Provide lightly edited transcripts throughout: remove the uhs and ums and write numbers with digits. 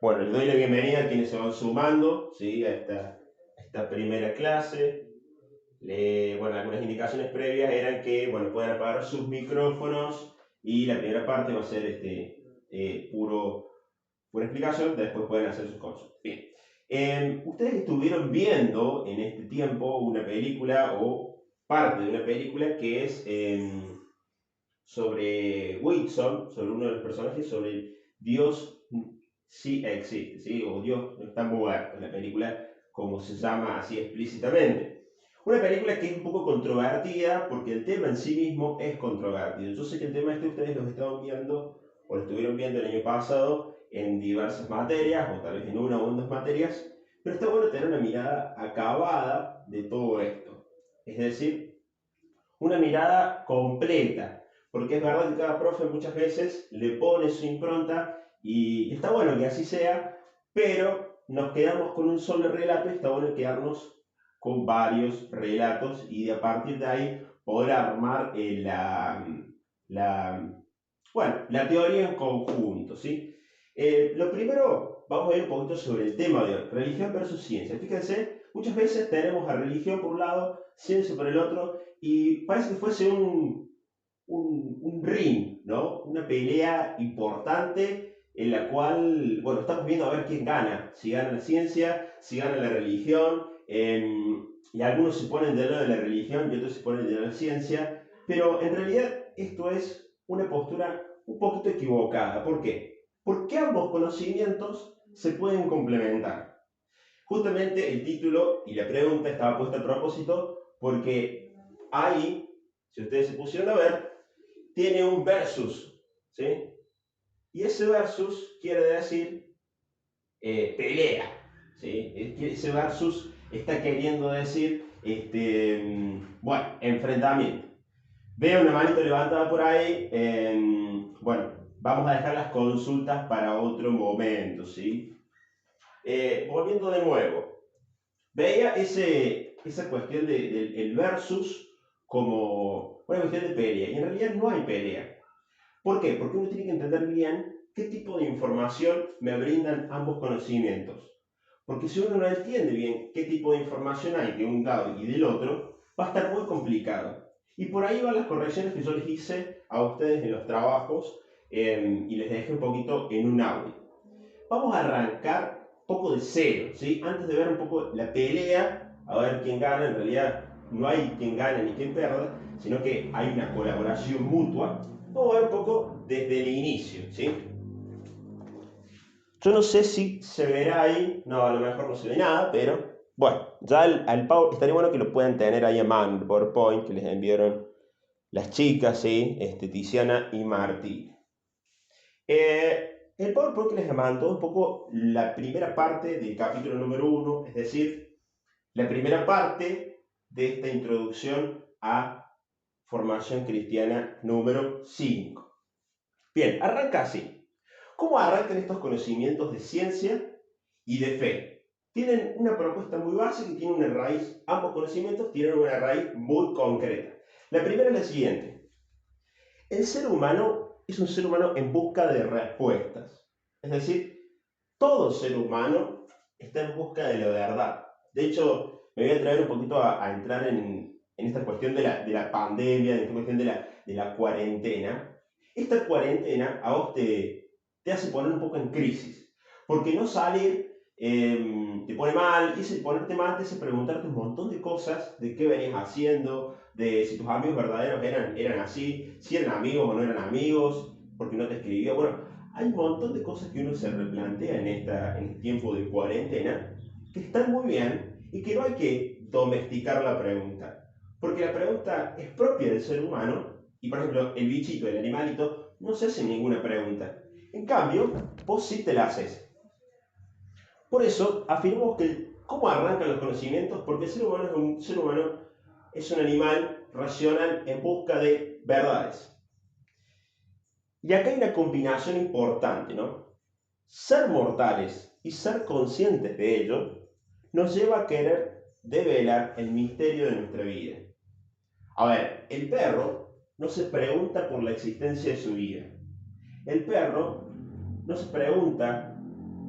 Bueno, les doy la bienvenida a quienes se van sumando, ¿sí? a esta primera clase. Bueno, algunas indicaciones previas eran que bueno, puedan apagar sus micrófonos y la primera parte va a ser pura explicación, después pueden hacer sus consultas. Bien. Ustedes estuvieron viendo en este tiempo una película o parte de una película que es sobre Whitson, sobre uno de los personajes, sobre Dios sí existe, ¿sí? O Dios no está muerto, en la película como se llama así explícitamente. Una película que es un poco controvertida porque el tema en sí mismo es controvertido. Yo sé que el tema ustedes lo estaban viendo o lo estuvieron viendo el año pasado en diversas materias o tal vez en una o en dos materias, pero está bueno tener una mirada acabada de todo esto. Es decir, una mirada completa, porque es verdad que cada profe muchas veces le pone su impronta y está bueno que así sea, pero nos quedamos con un solo relato y está bueno quedarnos con varios relatos y a partir de ahí poder armar la teoría en conjunto, ¿sí? Lo primero, vamos a ver un poquito sobre el tema de hoy, religión versus ciencia. Fíjense, muchas veces tenemos a religión por un lado, ciencia por el otro, y parece que fuese un ring, ¿no? Una pelea importante en la cual, bueno, estamos viendo a ver quién gana, si gana la ciencia, si gana la religión, y algunos se ponen del lado de la religión y otros se ponen del lado de la ciencia, pero en realidad esto es una postura un poquito equivocada. ¿Por qué? Porque ambos conocimientos se pueden complementar. Justamente el título y la pregunta estaba puesta a propósito porque ahí, si ustedes se pusieron a ver, tiene un versus, ¿sí? Y ese versus quiere decir pelea, ¿sí? Ese versus está queriendo decir, bueno, enfrentamiento. Veo una manito levantada por ahí, bueno, vamos a dejar las consultas para otro momento, ¿sí? Volviendo de nuevo, veía esa cuestión del versus como una cuestión de pelea, y en realidad no hay pelea. ¿Por qué? Porque uno tiene que entender bien qué tipo de información me brindan ambos conocimientos. Porque si uno no entiende bien qué tipo de información hay de un lado y del otro, va a estar muy complicado. Y por ahí van las correcciones que yo les hice a ustedes en los trabajos y les dejé un poquito en un audio. Vamos a arrancar un poco de cero, ¿sí? Antes de ver un poco la pelea, a ver quién gana. En realidad no hay quien gane ni quien pierda, sino que hay una colaboración mutua. Vamos a ver un poco desde el inicio, ¿sí? Yo no sé si se verá ahí, no, a lo mejor no se ve nada, pero bueno, ya al Pau estaría bueno que lo puedan tener ahí a mano, el PowerPoint que les enviaron las chicas, ¿sí? Tiziana y Martí. El PowerPoint que les mandó un poco la primera parte del capítulo número 1, es decir, la primera parte de esta introducción a formación cristiana número 5. Bien, arranca así. ¿Cómo arrancan estos conocimientos de ciencia y de fe? Tienen una propuesta muy básica y tienen una raíz, ambos conocimientos tienen una raíz muy concreta. La primera es la siguiente. El ser humano es un ser humano en busca de respuestas. Es decir, todo ser humano está en busca de la verdad. De hecho, me voy a traer un poquito a entrar en esta cuestión de la pandemia, en esta cuestión de la cuarentena. Esta cuarentena a vos te hace poner un poco en crisis, porque no salir te pone mal, y ese ponerte mal te hace preguntarte un montón de cosas, de qué venías haciendo, de si tus amigos verdaderos eran así, si eran amigos o no eran amigos, porque no te escribió. Bueno, hay un montón de cosas que uno se replantea en este tiempo de cuarentena que están muy bien y que no hay que domesticar la pregunta. Porque la pregunta es propia del ser humano y, por ejemplo, el bichito, el animalito, no se hace ninguna pregunta. En cambio, vos sí te la haces. Por eso afirmamos que cómo arrancan los conocimientos, porque el ser humano es un animal racional en busca de verdades. Y acá hay una combinación importante, ¿no? Ser mortales y ser conscientes de ello nos lleva a querer develar el misterio de nuestra vida. A ver, el perro no se pregunta por la existencia de su vida. El perro no se pregunta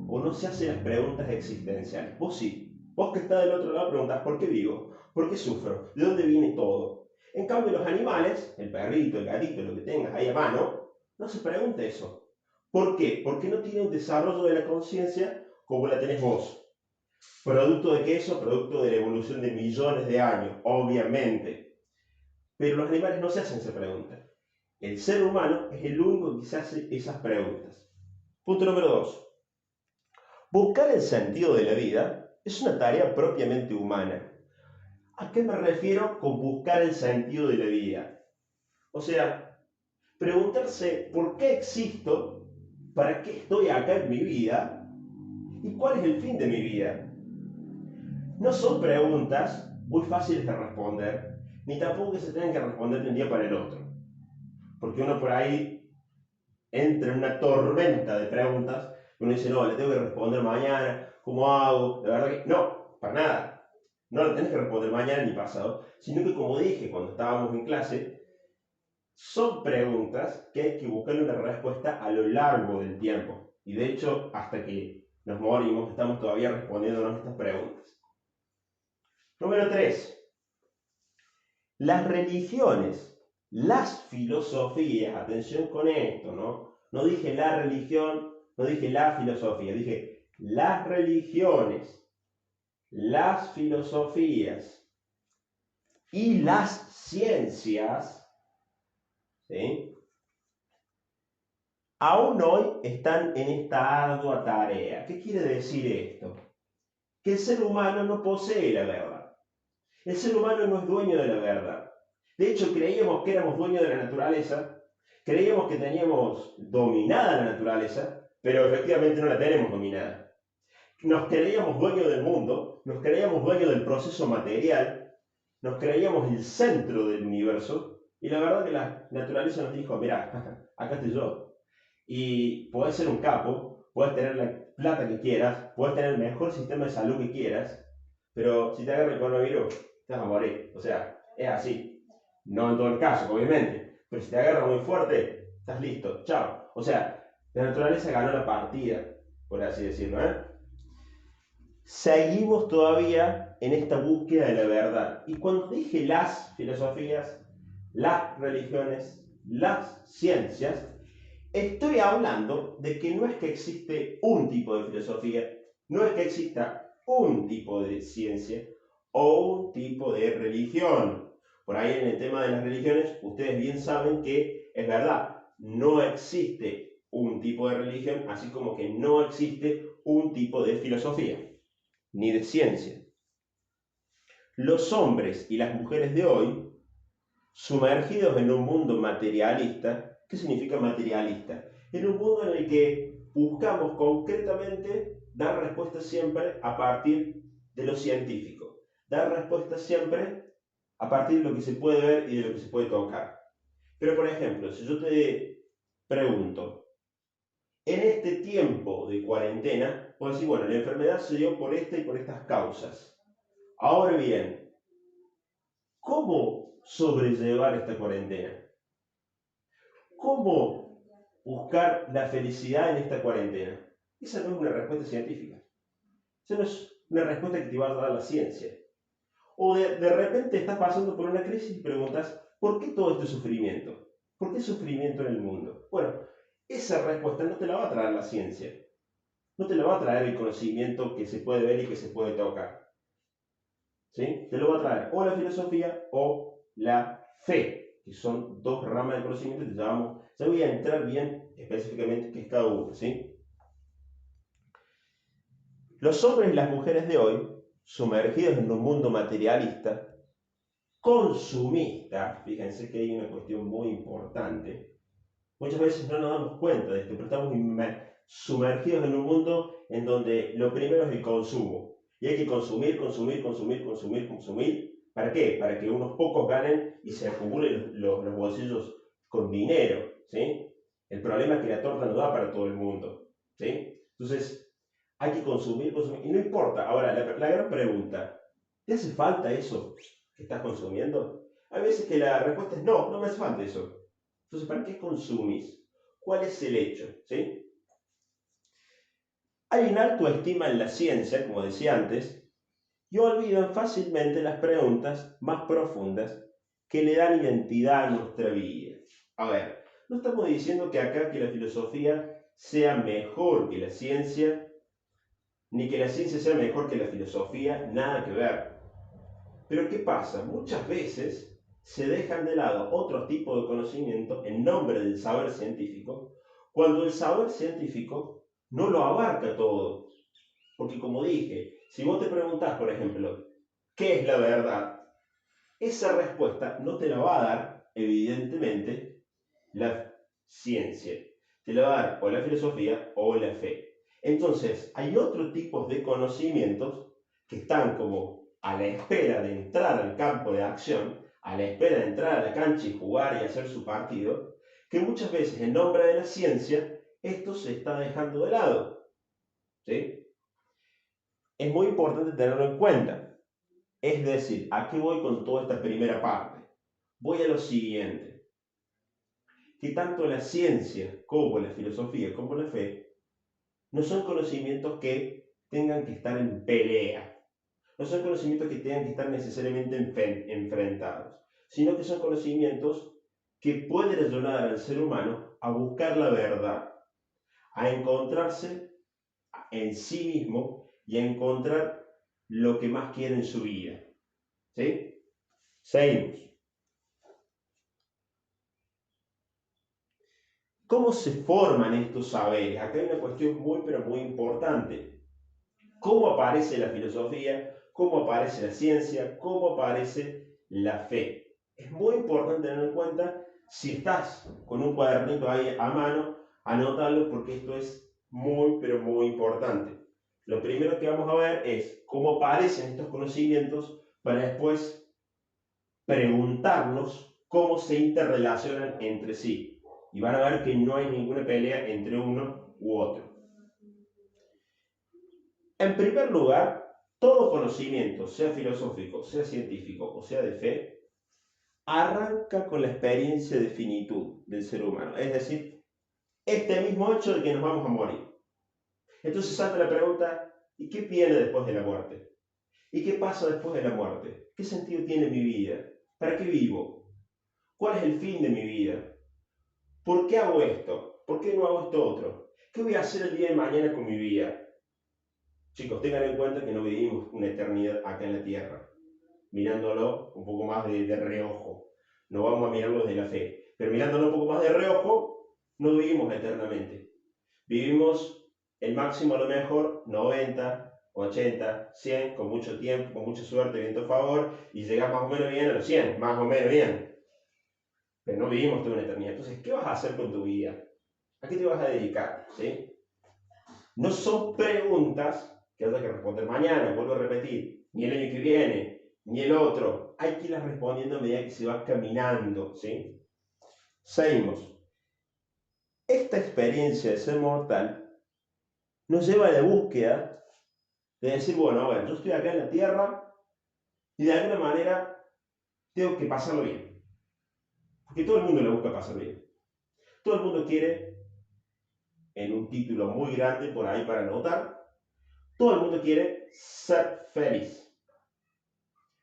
o no se hace las preguntas existenciales. Vos sí. Vos que estás del otro lado preguntás, ¿por qué vivo? ¿Por qué sufro? ¿De dónde viene todo? En cambio, los animales, el perrito, el gatito, lo que tengas ahí a mano, no se pregunta eso. ¿Por qué? Porque no tiene un desarrollo de la conciencia como la tenés vos. ¿Producto de qué eso? Producto de la evolución de millones de años, obviamente. Pero los animales no se hacen esa pregunta. El ser humano es el único que se hace esas preguntas. Punto número 2. Buscar el sentido de la vida es una tarea propiamente humana. ¿A qué me refiero con buscar el sentido de la vida? O sea, preguntarse por qué existo, para qué estoy acá en mi vida y cuál es el fin de mi vida. No son preguntas muy fáciles de responder, ni tampoco que se tengan que responder de un día para el otro. Porque uno por ahí entra en una tormenta de preguntas y uno dice, no, le tengo que responder mañana, ¿cómo hago? La verdad que no, para nada. No lo tenés que responder mañana ni pasado, sino que como dije cuando estábamos en clase, son preguntas que hay que buscarle una respuesta a lo largo del tiempo. Y de hecho, hasta que nos morimos, estamos todavía respondiéndonos estas preguntas. Número 3. Las religiones, las filosofías, atención con esto, ¿no? No dije la religión, no dije la filosofía, dije las religiones, las filosofías y las ciencias, ¿sí? Aún hoy están en esta ardua tarea. ¿Qué quiere decir esto? Que el ser humano no posee la verdad. El ser humano no es dueño de la verdad. De hecho, creíamos que éramos dueños de la naturaleza, creíamos que teníamos dominada la naturaleza, pero efectivamente no la tenemos dominada. Nos creíamos dueños del mundo, nos creíamos dueños del proceso material, nos creíamos el centro del universo, y la verdad que la naturaleza nos dijo, mirá, acá estoy yo. Y podés ser un capo, podés tener la plata que quieras, podés tener el mejor sistema de salud que quieras, pero si te agarra el coronavirus, te vas a morir. O sea, es así. No en todo el caso, obviamente, pero si te agarra muy fuerte, estás listo, chao. O sea, la naturaleza ganó la partida, por así decirlo, ¿eh? Seguimos todavía en esta búsqueda de la verdad. Y cuando dije las filosofías, las religiones, las ciencias, estoy hablando de que no es que existe un tipo de filosofía, no es que exista un tipo de ciencia o un tipo de religión. Por ahí en el tema de las religiones, ustedes bien saben que es verdad, no existe un tipo de religión, así como que no existe un tipo de filosofía, ni de ciencia. Los hombres y las mujeres de hoy, sumergidos en un mundo materialista. ¿Qué significa materialista? En un mundo en el que buscamos concretamente dar respuestas siempre a partir de lo científico, dar respuestas siempre a partir de lo que se puede ver y de lo que se puede tocar. Pero por ejemplo, si yo te pregunto, en este tiempo de cuarentena, puedo decir, bueno, la enfermedad se dio por esta y por estas causas. Ahora bien, ¿cómo sobrellevar esta cuarentena? ¿Cómo buscar la felicidad en esta cuarentena? Esa no es una respuesta científica. Esa no es una respuesta que te va a dar la ciencia. O de repente estás pasando por una crisis y preguntas, ¿por qué todo este sufrimiento? ¿Por qué sufrimiento en el mundo? Bueno, esa respuesta no te la va a traer la ciencia. No te la va a traer el conocimiento que se puede ver y que se puede tocar. ¿Sí? Te lo va a traer o la filosofía o la fe, que son dos ramas de conocimiento que llamamos. Ya voy a entrar bien específicamente qué es cada uno, ¿sí? Los hombres y las mujeres de hoy, sumergidos en un mundo materialista, consumista, fíjense que hay una cuestión muy importante, muchas veces no nos damos cuenta de esto, pero estamos sumergidos en un mundo en donde lo primero es el consumo. Y hay que consumir, consumir, consumir, consumir, consumir. ¿Para qué? Para que unos pocos ganen y se acumulen los bolsillos con dinero, ¿sí? El problema es que la torta no da para todo el mundo, ¿sí? Entonces, hay que consumir, consumir. Y no importa. Ahora, la gran pregunta, ¿te hace falta eso que estás consumiendo? Hay veces que la respuesta es no, no me hace falta eso. Entonces, ¿para qué consumís? ¿Cuál es el hecho? ¿Sí? Hay una autoestima en la ciencia, como decía antes, y olvidan fácilmente las preguntas más profundas que le dan identidad a nuestra vida. A ver, no estamos diciendo que acá que la filosofía sea mejor que la ciencia, ni que la ciencia sea mejor que la filosofía, nada que ver. Pero ¿qué pasa? Muchas veces se dejan de lado otros tipos de conocimiento en nombre del saber científico, cuando el saber científico no lo abarca todo. Porque como dije, si vos te preguntás, por ejemplo, ¿qué es la verdad? Esa respuesta no te la va a dar, evidentemente, la ciencia. Te la va a dar o la filosofía o la fe. Entonces, hay otros tipos de conocimientos que están como a la espera de entrar al campo de acción, a la espera de entrar a la cancha y jugar y hacer su partido, que muchas veces en nombre de la ciencia, esto se está dejando de lado. ¿Sí? Es muy importante tenerlo en cuenta. Es decir, ¿a qué voy con toda esta primera parte? Voy a lo siguiente, que tanto la ciencia como la filosofía como la fe no son conocimientos que tengan que estar en pelea, no son conocimientos que tengan que estar necesariamente enfrentados, sino que son conocimientos que pueden ayudar al ser humano a buscar la verdad, a encontrarse en sí mismo y a encontrar lo que más quiere en su vida. ¿Sí? Seguimos. ¿Cómo se forman estos saberes? Acá hay una cuestión muy, pero muy importante. ¿Cómo aparece la filosofía? ¿Cómo aparece la ciencia? ¿Cómo aparece la fe? Es muy importante tener en cuenta, si estás con un cuadernito ahí a mano, anótalo porque esto es muy, pero muy importante. Lo primero que vamos a ver es cómo aparecen estos conocimientos para después preguntarnos cómo se interrelacionan entre sí. Y van a ver que no hay ninguna pelea entre uno u otro. En primer lugar, todo conocimiento, sea filosófico, sea científico o sea de fe, arranca con la experiencia de finitud del ser humano. Es decir, este mismo hecho de que nos vamos a morir. Entonces salta la pregunta, ¿y qué viene después de la muerte? ¿Y qué pasa después de la muerte? ¿Qué sentido tiene mi vida? ¿Para qué vivo? ¿Cuál es el fin de mi vida? ¿Por qué hago esto? ¿Por qué no hago esto otro? ¿Qué voy a hacer el día de mañana con mi vida? Chicos, tengan en cuenta que no vivimos una eternidad acá en la Tierra, mirándolo un poco más de reojo. No vamos a mirarlo desde la fe, pero mirándolo un poco más de reojo, no vivimos eternamente. Vivimos el máximo a lo mejor 90, 80, 100, con mucho tiempo, con mucha suerte, viento a favor, y llegamos más o menos bien a los 100, más o menos bien. Pero no vivimos toda una eternidad. Entonces, ¿qué vas a hacer con tu vida? ¿A qué te vas a dedicar? ¿Sí? No son preguntas que haya que responder mañana, vuelvo a repetir, ni el año que viene, ni el otro. Hay que irlas respondiendo a medida que se va caminando. ¿Sí? Seguimos. Esta experiencia de ser mortal nos lleva a la búsqueda de decir, bueno, a ver, yo estoy acá en la Tierra y de alguna manera tengo que pasarlo bien. Porque todo el mundo le busca pasar bien. Todo el mundo quiere, en un título muy grande por ahí para anotar, todo el mundo quiere ser feliz.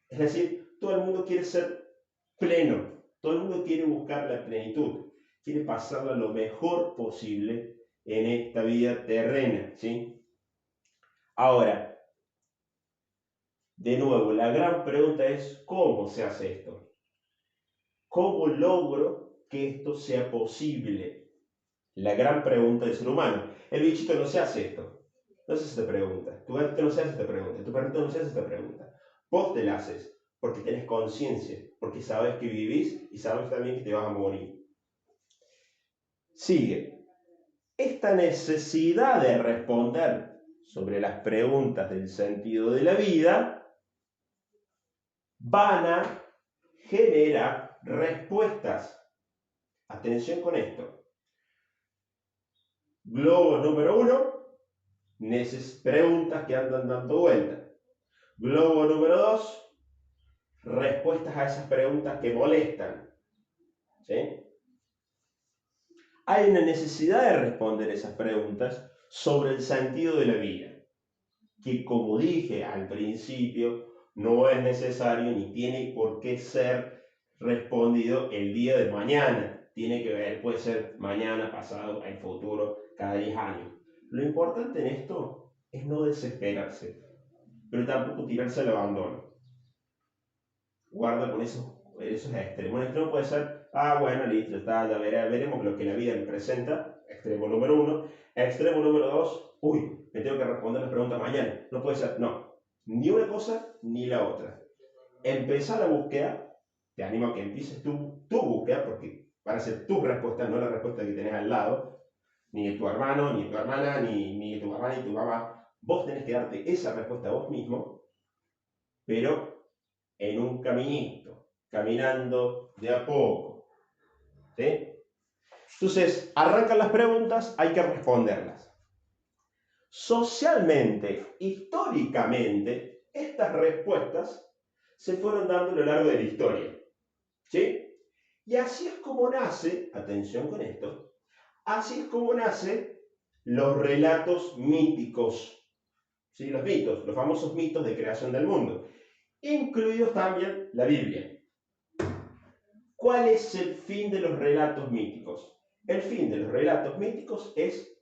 Es decir, todo el mundo quiere ser pleno, todo el mundo quiere buscar la plenitud, quiere pasarla lo mejor posible en esta vida terrena, ¿sí? Ahora, de nuevo, la gran pregunta es, ¿cómo se hace esto? ¿Cómo logro que esto sea posible? La gran pregunta del ser humano. El bichito no se hace esto. No se hace esta pregunta. Tu gatito no se hace esta pregunta. Tu perrito no se hace esta pregunta. Vos te la haces porque tenés conciencia, porque sabes que vivís y sabes también que te vas a morir. Sigue. Esta necesidad de responder sobre las preguntas del sentido de la vida van a generar respuestas. Atención con esto. Globo número 1, preguntas que andan dando vuelta. Globo número 2, respuestas a esas preguntas que molestan. ¿Sí? Hay una necesidad de responder esas preguntas, sobre el sentido de la vida, que como dije al principio, no es necesario ni tiene por qué ser respondido el día de mañana. Tiene que ver, puede ser mañana, pasado, en futuro, cada 10 años. Lo importante en esto es no desesperarse, pero tampoco tirarse al abandono. Guarda con esos extremos. Un extremo puede ser, bueno, listo, está, ya veremos lo que la vida me presenta. Extremo número 1. Extremo número 2, me tengo que responder las preguntas mañana. No puede ser, no. Ni una cosa ni la otra. Empezar la búsqueda, te animo a que empieces tu búsqueda, porque van a ser tus respuestas, no la respuesta que tenés al lado, ni de tu hermano, ni de tu hermana, ni de tu mamá, ni de tu mamá. Vos tenés que darte esa respuesta a vos mismo, pero en un caminito, caminando de a poco. ¿Sí? Entonces, arrancan las preguntas, hay que responderlas. Socialmente, históricamente, estas respuestas se fueron dando a lo largo de la historia. ¿Sí? Y así es como nace, atención con esto, así es como nacen los relatos míticos. ¿Sí? Los mitos, los famosos mitos de creación del mundo, incluidos también la Biblia. ¿Cuál es el fin de los relatos míticos? El fin de los relatos míticos es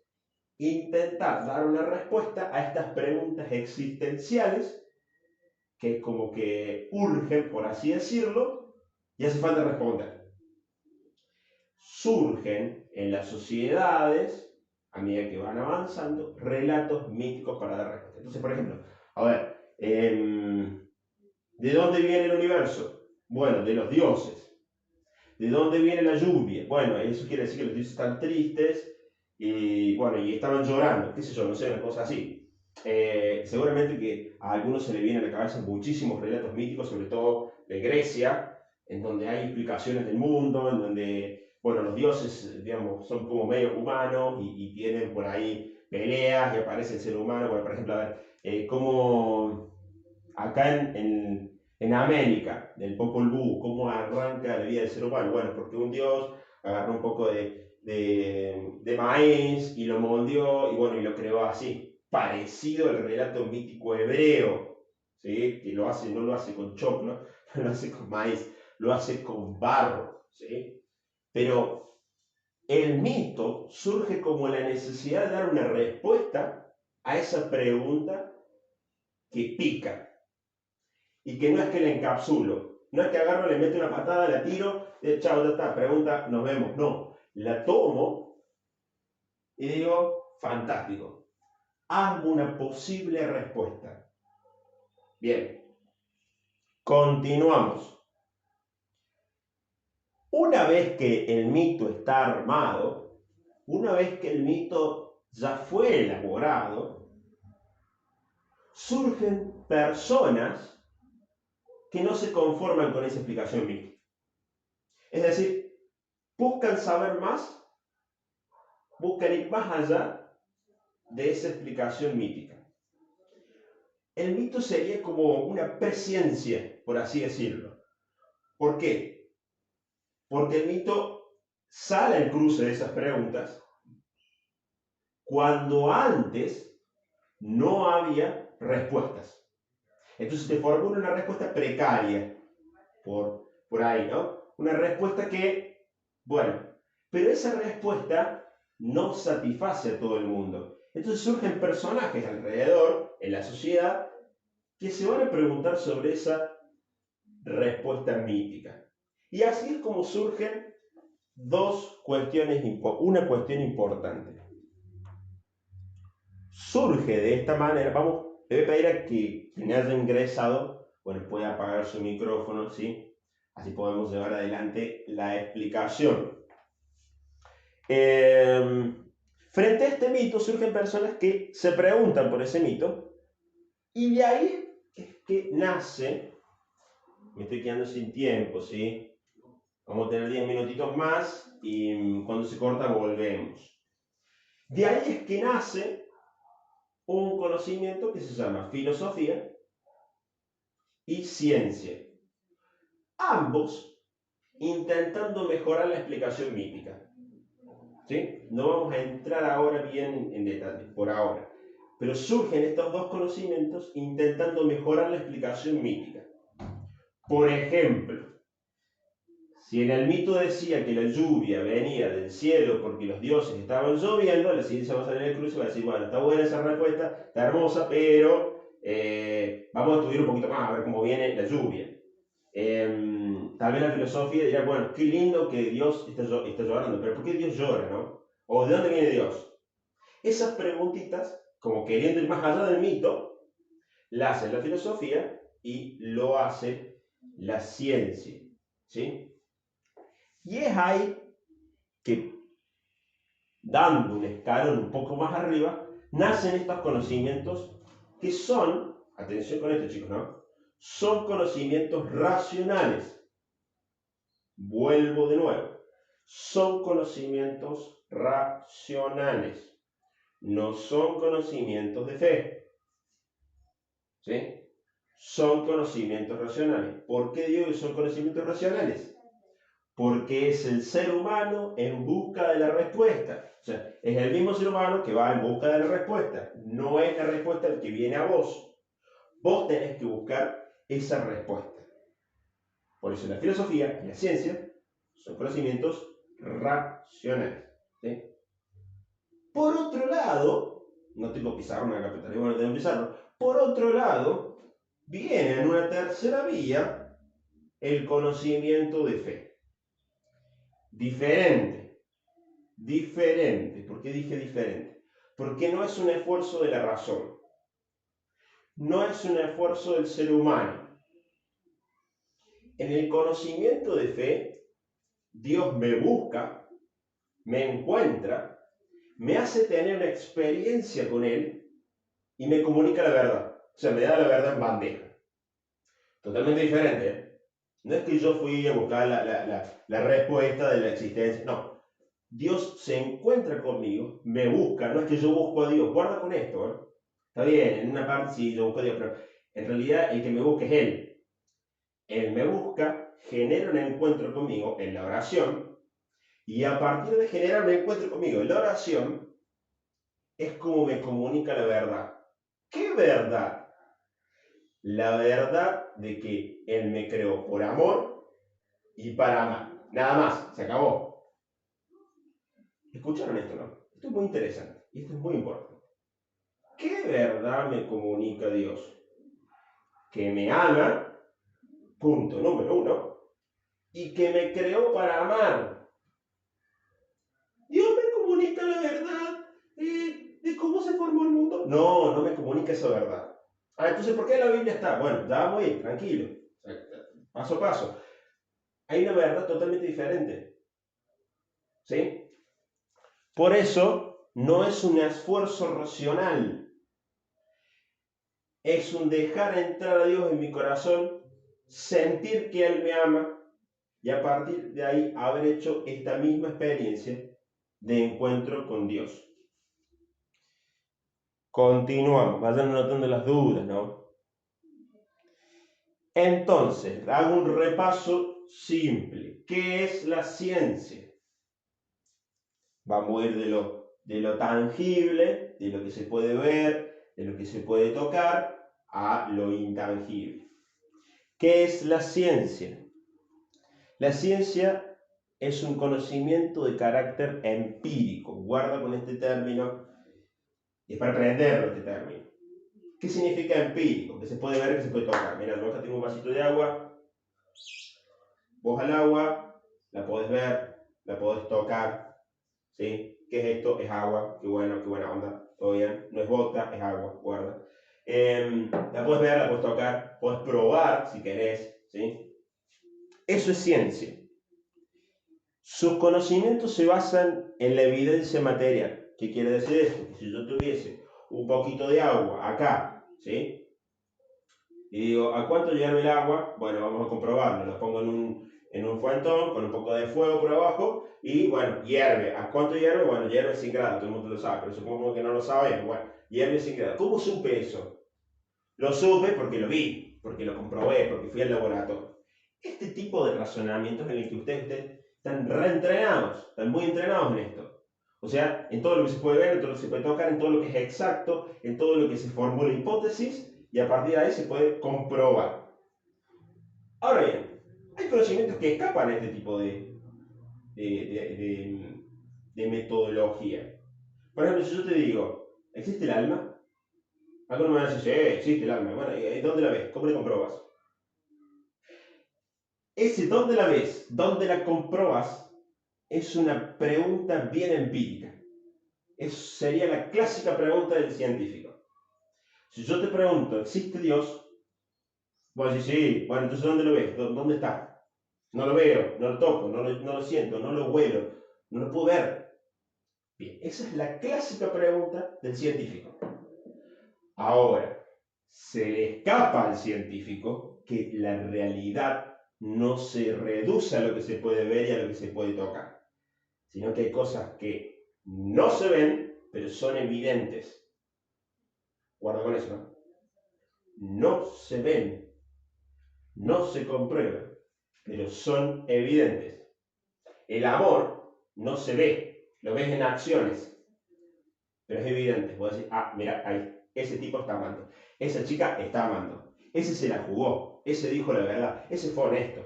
intentar dar una respuesta a estas preguntas existenciales que como que urgen, por así decirlo, y hace falta responder. Surgen en las sociedades, a medida que van avanzando, relatos míticos para dar respuesta. Entonces, por ejemplo, a ver, ¿de dónde viene el universo? Bueno, de los dioses. ¿De dónde viene la lluvia? Bueno, eso quiere decir que los dioses están tristes y, bueno, y estaban llorando, qué sé yo, no sé, una cosa así. Seguramente que a algunos se le vienen a la cabeza muchísimos relatos míticos, sobre todo de Grecia, en donde hay explicaciones del mundo, en donde, bueno, los dioses, digamos, son como medio humanos y tienen por ahí peleas y aparece el ser humano. Bueno, por ejemplo, a ver, como acá en América, del Popol Vuh, cómo arranca la vida del ser humano. Bueno, porque un dios agarró un poco de maíz y lo moldeó y bueno, y lo creó así, parecido al relato mítico hebreo, ¿sí? Que lo hace, no lo hace con choclo, no lo hace con maíz, lo hace con barro, ¿sí? Pero el mito surge como la necesidad de dar una respuesta a esa pregunta que pica y que no es que la encapsulo, no es que agarro, le meto una patada, la tiro, chao, ya está, pregunta, nos vemos. No, la tomo y digo, fantástico, hazme una posible respuesta. Bien, continuamos. Una vez que el mito está armado, una vez que el mito ya fue elaborado, surgen personas que no se conforman con esa explicación mítica. Es decir, buscan saber más, buscan ir más allá de esa explicación mítica. El mito sería como una presciencia, por así decirlo. ¿Por qué? Porque el mito sale al cruce de esas preguntas cuando antes no había respuestas. Entonces te formula una respuesta precaria por ahí, ¿no? Una respuesta que, bueno, pero esa respuesta no satisface a todo el mundo. Entonces surgen personajes alrededor, en la sociedad, que se van a preguntar sobre esa respuesta mítica. Y así es como surgen una cuestión importante. Surge de esta manera, le voy a pedir a que quien haya ingresado, bueno, pueda apagar su micrófono, ¿sí? Así podemos llevar adelante la explicación. Frente a este mito surgen personas que se preguntan por ese mito y de ahí es que nace, me estoy quedando sin tiempo, ¿sí? Vamos a tener 10 minutitos más y cuando se corta volvemos. De ahí es que nace un conocimiento que se llama filosofía y ciencia. Ambos intentando mejorar la explicación mítica. ¿sí? No vamos a entrar ahora bien en detalle, por ahora. Pero surgen estos dos conocimientos intentando mejorar la explicación mítica. Por ejemplo, si en el mito decía que la lluvia venía del cielo porque los dioses estaban lloviendo, la ciencia va a salir del cruce y va a decir, bueno, está buena esa respuesta, está hermosa, pero vamos a estudiar un poquito más a ver cómo viene la lluvia. Tal vez la filosofía dirá, bueno, qué lindo que Dios está llorando, pero ¿por qué Dios llora, no? ¿O de dónde viene Dios? Esas preguntitas, como queriendo ir más allá del mito, la hace la filosofía y lo hace la ciencia, ¿sí? Y es ahí que, dando un escalón un poco más arriba, nacen estos conocimientos que son, atención con esto chicos, ¿no? Son conocimientos racionales. Vuelvo de nuevo. Son conocimientos racionales. No son conocimientos de fe. ¿Sí? Son conocimientos racionales. ¿Por qué digo que son conocimientos racionales? Porque es el ser humano en busca de la respuesta. O sea, es el mismo ser humano que va en busca de la respuesta. No es la respuesta el que viene a vos. Vos tenés que buscar esa respuesta. Por eso la filosofía y la ciencia son conocimientos racionales. ¿Sí? Por otro lado, no tengo pizarro acá, pero bueno, tengo pizarro. Por otro lado, viene en una tercera vía el conocimiento de fe. Diferente. Diferente. ¿Por qué dije diferente? Porque no es un esfuerzo de la razón. No es un esfuerzo del ser humano. En el conocimiento de fe, Dios me busca, me encuentra, me hace tener una experiencia con Él y me comunica la verdad. O sea, me da la verdad en bandeja. Totalmente diferente, ¿eh? No es que yo fui a buscar la respuesta de la existencia. No. Dios se encuentra conmigo, me busca. No es que yo busco a Dios. Guarda con esto, ¿eh? Está bien, en una parte sí yo busco a Dios, pero en realidad el que me busca es Él. Él me busca, genera un encuentro conmigo en la oración, y a partir de generar un encuentro conmigo en la oración, es como me comunica la verdad. ¿Qué verdad? La verdad de que Él me creó por amor y para amar. Nada más, se acabó. ¿Escucharon esto, no? Esto es muy interesante y esto es muy importante. ¿Qué verdad me comunica Dios? Que me ama, punto número uno, y que me creó para amar. Dios me comunica la verdad de cómo se formó el mundo. No, no me comunica esa verdad. Ah, entonces, ¿por qué la Biblia está? Bueno, ya vamos a ir, tranquilo, paso a paso. Hay una verdad totalmente diferente. ¿Sí? Por eso, no es un esfuerzo racional. Es un dejar entrar a Dios en mi corazón, sentir que Él me ama y a partir de ahí haber hecho esta misma experiencia de encuentro con Dios. Continuamos, vayan anotando las dudas, ¿no? Entonces, hago un repaso simple. ¿Qué es la ciencia? Vamos a ir de lo tangible, de lo que se puede ver, de lo que se puede tocar, a lo intangible. ¿Qué es la ciencia? La ciencia es un conocimiento de carácter empírico. Guarda con este término, y es para aprenderlo este término. ¿Qué significa empírico? Que se puede ver, que se puede tocar. Mira, yo acá tengo un vasito de agua. Vos al agua, la podés ver, la podés tocar. ¿Sí? ¿Qué es esto? Es agua. Qué bueno, qué buena onda. Todo bien. No es vodka, es agua. Guarda. La podés ver, la podés tocar, podés probar si querés. ¿Sí? Eso es ciencia. Sus conocimientos se basan en la evidencia material. ¿Qué quiere decir esto? Que si yo tuviese un poquito de agua acá, ¿sí? Y digo, ¿a cuánto hierve el agua? Bueno, vamos a comprobarlo. Lo pongo en un fuentón con un poco de fuego por abajo y, bueno, hierve. ¿A cuánto hierve? Bueno, hierve 100 grados, todo el mundo lo sabe, pero supongo que no lo saben. Bueno, hierve 100 grados. ¿Cómo supe eso? Lo supe porque lo vi, porque lo comprobé, porque fui al laboratorio. Este tipo de razonamientos en el que ustedes están reentrenados, están muy entrenados en esto. O sea, en todo lo que se puede ver, en todo lo que se puede tocar, en todo lo que es exacto, en todo lo que se formula hipótesis, y a partir de ahí se puede comprobar. Ahora bien, hay conocimientos que escapan a este tipo de, de, de, de metodología. Por ejemplo, si yo te digo, ¿existe el alma? Algunos me van a decir, sí, existe el alma. Bueno, ¿y dónde la ves? ¿Cómo la comprobas? Ese ¿dónde la ves? ¿Dónde la comprobas? Es una pregunta bien empírica. Sería la clásica pregunta del científico. Si yo te pregunto, ¿existe Dios? Vos decís, sí, bueno, entonces ¿dónde lo ves? ¿Dónde está? No lo veo, no lo toco, no lo siento, no lo huelo, no lo puedo ver. Bien, esa es la clásica pregunta del científico. Ahora, se le escapa al científico que la realidad no se reduce a lo que se puede ver y a lo que se puede tocar, sino que hay cosas que no se ven, pero son evidentes. Guarda con eso, ¿no? No se ven, no se comprueban, pero son evidentes. El amor no se ve, lo ves en acciones, pero es evidente. Vos decís, ah, mira, ahí, ese tipo está amando, esa chica está amando, ese se la jugó, ese dijo la verdad, ese fue honesto.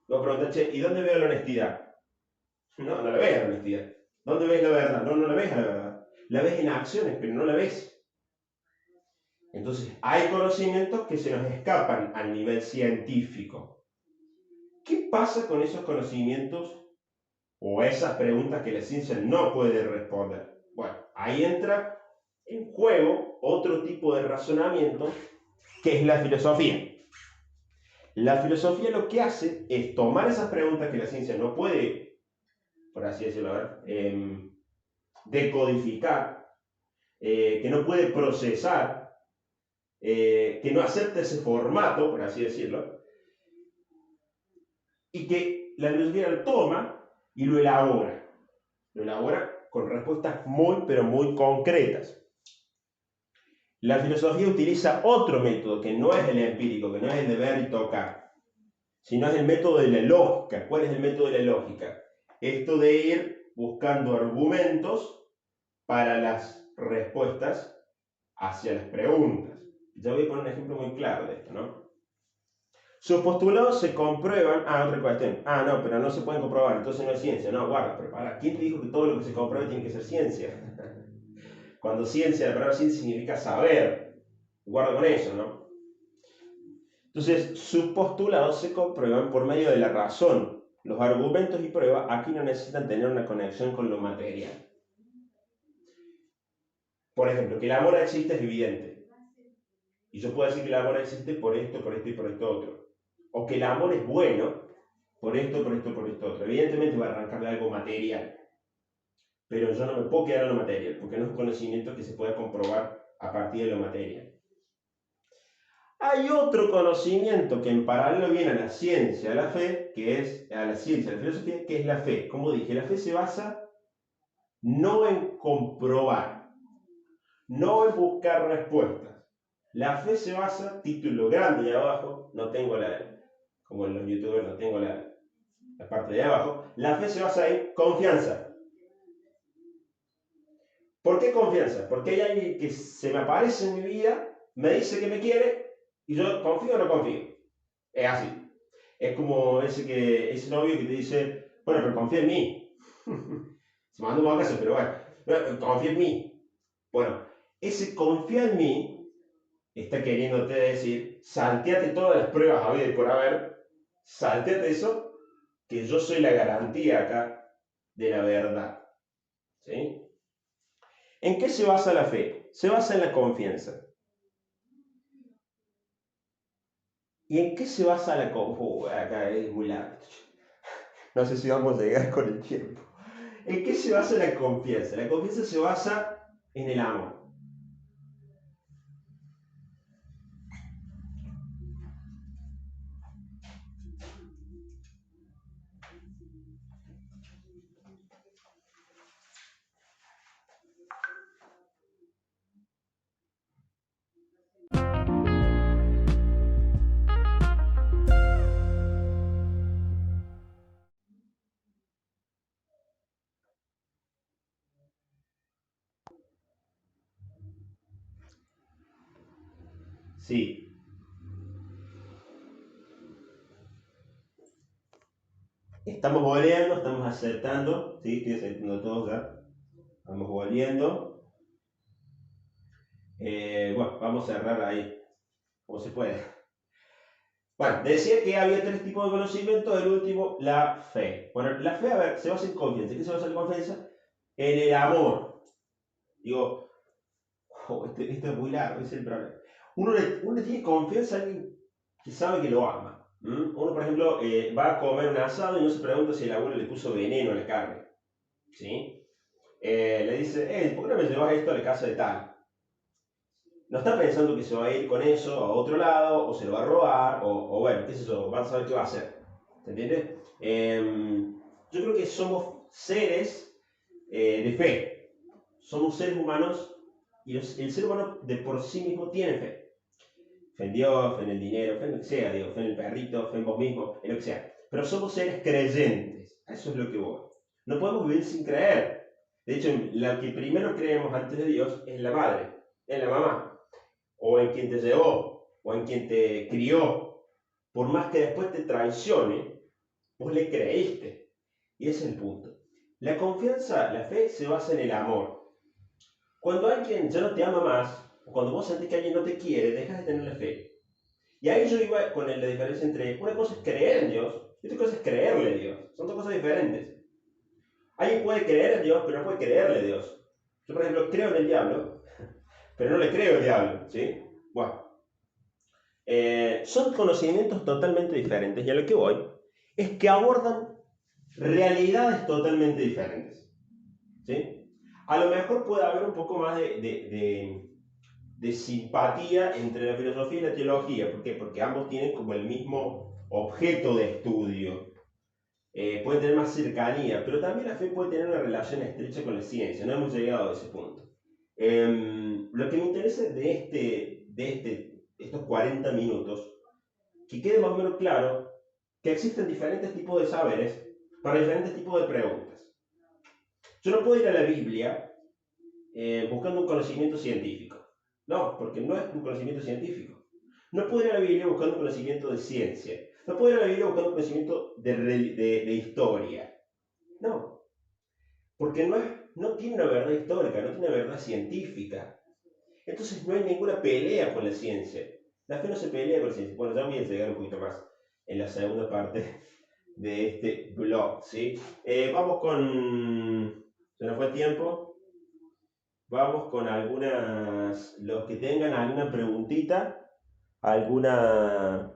Vos preguntás, che, ¿y dónde veo la honestidad? No, no la ves la honestidad. ¿Dónde ves la verdad? No, no la ves a la verdad. La ves en acciones, pero no la ves. Entonces, hay conocimientos que se nos escapan al nivel científico. ¿Qué pasa con esos conocimientos o esas preguntas que la ciencia no puede responder? Bueno, ahí entra en juego otro tipo de razonamiento que es la filosofía. La filosofía lo que hace es tomar esas preguntas que la ciencia no puede, por así decirlo, decodificar, que no puede procesar, que no acepta ese formato, por así decirlo, y que la filosofía lo toma y lo elabora. Lo elabora con respuestas muy, pero muy concretas. La filosofía utiliza otro método que no es el empírico, que no es el de ver y tocar, sino es el método de la lógica. ¿Cuál es el método de la lógica? Esto de ir buscando argumentos para las respuestas hacia las preguntas. Ya voy a poner un ejemplo muy claro de esto, ¿no? Sus postulados se comprueban. Ah, otra cuestión. Ah, no, pero no se pueden comprobar, entonces no es ciencia. No, guarda, pero para, ¿quién te dijo que todo lo que se compruebe tiene que ser ciencia? Cuando ciencia, la palabra ciencia significa saber. Guarda con eso, ¿no? Entonces, sus postulados se comprueban por medio de la razón. Los argumentos y pruebas aquí no necesitan tener una conexión con lo material. Por ejemplo, que el amor existe es evidente. Y yo puedo decir que el amor existe por esto, por esto y por esto otro. O que el amor es bueno por esto, por esto, por esto otro. Evidentemente va a arrancar de algo material. Pero yo no me puedo quedar en lo material, porque no es un conocimiento que se pueda comprobar a partir de lo material. Hay otro conocimiento que en paralelo viene a la ciencia, a la fe, que es a la ciencia, a la filosofía, que es la fe. Como dije, la fe se basa no en comprobar, no en buscar respuestas. La fe se basa, título grande de abajo, no tengo como en los youtubers, no tengo la parte de abajo. La fe se basa en confianza. ¿Por qué confianza? Porque hay alguien que se me aparece en mi vida, me dice que me quiere y yo confío o no confío. Es así. Es como ese novio que te dice, bueno, pero confía en mí. Se me mandó un caso, pero bueno, confía en mí. Bueno, ese confía en mí está queriéndote decir, salteate todas las pruebas habidas y por haber, salteate eso, que yo soy la garantía acá de la verdad. ¿Sí? ¿En qué se basa la fe? Se basa en la confianza. ¿Y en qué se basa la confianza? Acá es muy largo. No sé si vamos a llegar con el tiempo. ¿En qué se basa la confianza? La confianza se basa en el amor. Sí. Estamos volviendo, estamos aceptando, ¿sí? Estoy aceptando todo ya. Vamos volviendo. Bueno, vamos a cerrar ahí, como se puede. Bueno, decía que había tres tipos de conocimiento, el último, la fe. Bueno, la fe, a ver, se basa en confianza. ¿Qué se basa en confianza? En el amor. Digo, oh, esto es muy largo, ese es el problema. Uno le tiene confianza a alguien que sabe que lo ama. Uno, por ejemplo, va a comer un asado y no se pregunta si el abuelo le puso veneno a la carne. ¿Sí? Le dice, ¿por qué no me llevas esto a la casa de tal? No está pensando que se va a ir con eso a otro lado, o se lo va a robar, o bueno, qué sé yo, va a saber qué va a hacer. ¿Se entiende? Yo creo que somos seres de fe. Somos seres humanos y el ser humano de por sí mismo tiene fe. Fe en Dios, fe en el dinero, fe en lo que sea, digo, fe en el perrito, fe en vos mismo, en lo que sea. Pero somos seres creyentes. A eso es lo que voy. No podemos vivir sin creer. De hecho, la que primero creemos antes de Dios es la madre, es la mamá, o en quien te llevó, o en quien te crió. Por más que después te traicione, vos le creíste. Y ese es el punto. La confianza, la fe se basa en el amor. Cuando alguien ya no te ama más, o cuando vos sentís que alguien no te quiere, dejas de tener la fe. Y ahí yo iba con la diferencia entre una cosa es creer en Dios y otra cosa es creerle a Dios. Son dos cosas diferentes. Alguien puede creer en Dios, pero no puede creerle a Dios. Yo, por ejemplo, creo en el diablo, pero no le creo al diablo. ¿Sí? Bueno, son conocimientos totalmente diferentes y a lo que voy es que abordan realidades totalmente diferentes. ¿Sí? A lo mejor puede haber un poco más de simpatía entre la filosofía y la teología. ¿Por qué? Porque ambos tienen como el mismo objeto de estudio. Pueden tener más cercanía, pero también la fe puede tener una relación estrecha con la ciencia. No hemos llegado a ese punto. Lo que me interesa de estos 40 minutos, que quede más o menos claro que existen diferentes tipos de saberes para diferentes tipos de preguntas. Yo no puedo ir a la Biblia buscando un conocimiento científico. No, porque no es un conocimiento científico. No puedo ir a la Biblia buscando un conocimiento de ciencia. No puedo ir a la Biblia buscando un conocimiento de historia. No, porque no tiene una verdad histórica, no tiene una verdad científica. Entonces no hay ninguna pelea con la ciencia. La fe no se pelea con la ciencia. Bueno, ya voy a llegar un poquito más en la segunda parte de este blog, ¿sí? Vamos con... ¿Se nos fue el tiempo? Vamos con algunas... Los que tengan alguna preguntita, alguna